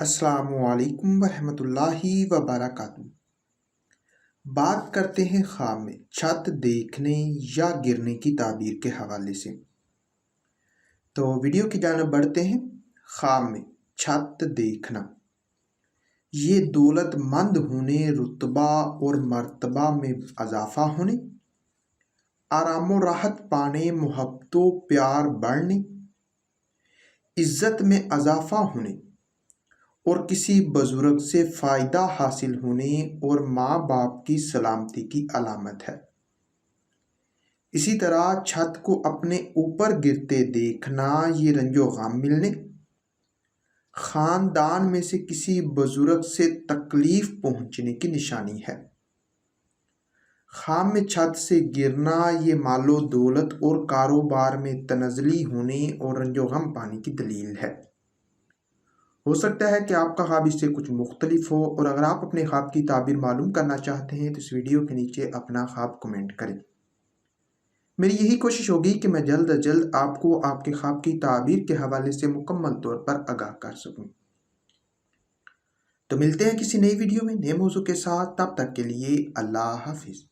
अस्सलाम वालेकुम वरहमतुल्लाहि वबरकातुहू। बात करते हैं ख्वाब में छत देखने या गिरने की ताबीर के हवाले से। तो वीडियो की जानिब बढ़ते हैं। ख्वाब में छत देखना, ये दौलतमंद होने, रुतबा और मर्तबा में इजाफा होने, आराम और राहत पाने, मोहब्बतों प्यार बढ़ने, इज़्ज़त में इजाफा होने और किसी बुजुर्ग से फ़ायदा हासिल होने और माँ बाप की सलामती की अलामत है। इसी तरह छत को अपने ऊपर गिरते देखना, ये रंजो गम मिलने, ख़ानदान में से किसी बुजुर्ग से तकलीफ़ पहुँचने की निशानी है। ख्वाब में छत से गिरना, ये मालो दौलत और कारोबार में तनज़ली होने और रंजो गम पाने की दलील है। हो सकता है कि आपका ख्वाब इससे कुछ मुख्तलिफ हो, और अगर आप अपने ख्वाब की ताबीर मालूम करना चाहते हैं तो इस वीडियो के नीचे अपना ख्वाब कमेंट करें। मेरी यही कोशिश होगी कि मैं जल्द अज जल्द आपको आपके ख्वाब की ताबीर के हवाले से मुकम्मल तौर पर आगाह कर सकूं। तो मिलते हैं किसी नई वीडियो में नए मौजू के साथ। तब तक के लिए अल्लाह हाफिज़।